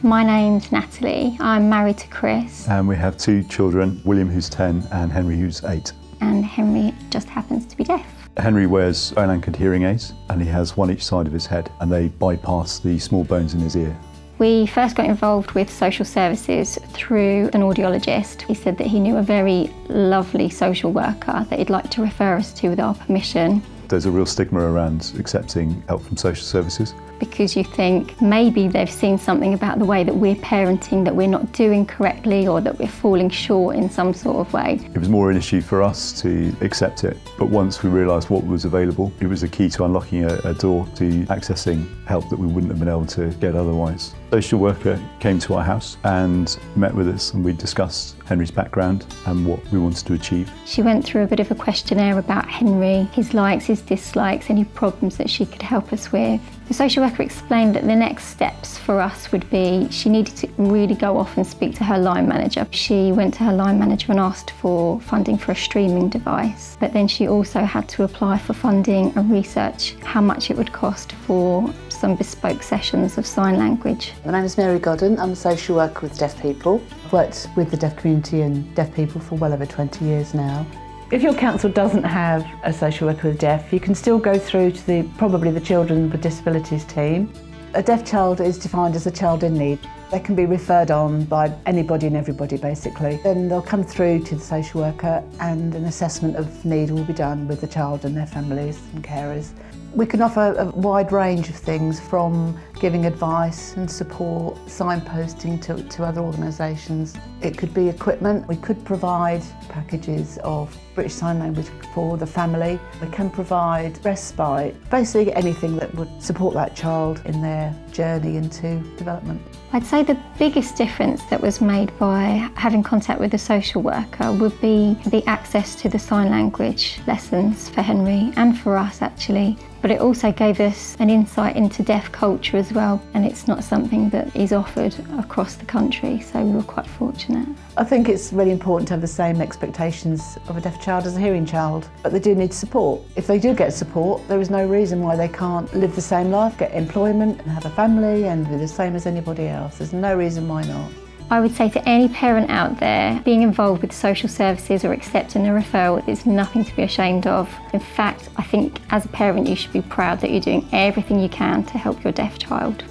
My name's Natalie. I'm married to Chris. And we have 2 children, William who's 10 and Henry who's 8. And Henry just happens to be deaf. Henry wears bone-anchored hearing aids and he has one each side of his head and they bypass the small bones in his ear. We first got involved with social services through an audiologist. He said that he knew a very lovely social worker that he'd like to refer us to with our permission. There's a real stigma around accepting help from social services. Because you think maybe they've seen something about the way that we're parenting that we're not doing correctly or that we're falling short in some sort of way. It was more an issue for us to accept it, but once we realised what was available, it was a key to unlocking a door to accessing help that we wouldn't have been able to get otherwise. A social worker came to our house and met with us and we discussed Henry's background and what we wanted to achieve. She went through a bit of a questionnaire about Henry, his likes, his dislikes, any problems that she could help us with. The social worker explained that the next steps for us would be she needed to really go off and speak to her line manager. She went to her line manager and asked for funding for a streaming device, but then she also had to apply for funding and research how much it would cost for some bespoke sessions of sign language. My name is Mary Godden. I'm a social worker with deaf people. I've worked with the deaf community and deaf people for well over 20 years now. If your council doesn't have a social worker with deaf, you can still go through to probably the Children with Disabilities team. A deaf child is defined as a child in need. They can be referred on by anybody and everybody basically. Then they'll come through to the social worker and an assessment of need will be done with the child and their families and carers. We can offer a wide range of things from giving advice and support, signposting to other organisations. It could be equipment. We could provide packages of British Sign Language for the family. We can provide respite, basically anything that would support that child in their journey into development. I'd say the biggest difference that was made by having contact with a social worker would be the access to the sign language lessons for Henry and for us actually. But it also gave us an insight into deaf culture as well, and it's not something that is offered across the country, so we were quite fortunate. I think it's really important to have the same expectations of a deaf child as a hearing child, but they do need support. If they do get support, there is no reason why they can't live the same life, get employment and have a family and be the same as anybody else. There's no reason why not. I would say to any parent out there, being involved with social services or accepting a referral is nothing to be ashamed of. In fact, I think as a parent you should be proud that you're doing everything you can to help your deaf child.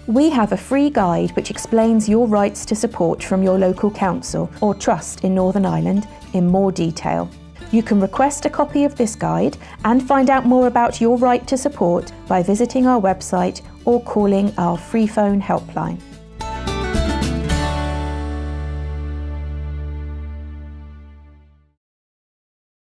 We have a free guide which explains your rights to support from your local council or trust in Northern Ireland in more detail. You can request a copy of this guide and find out more about your right to support by visiting our website or calling our free phone helpline.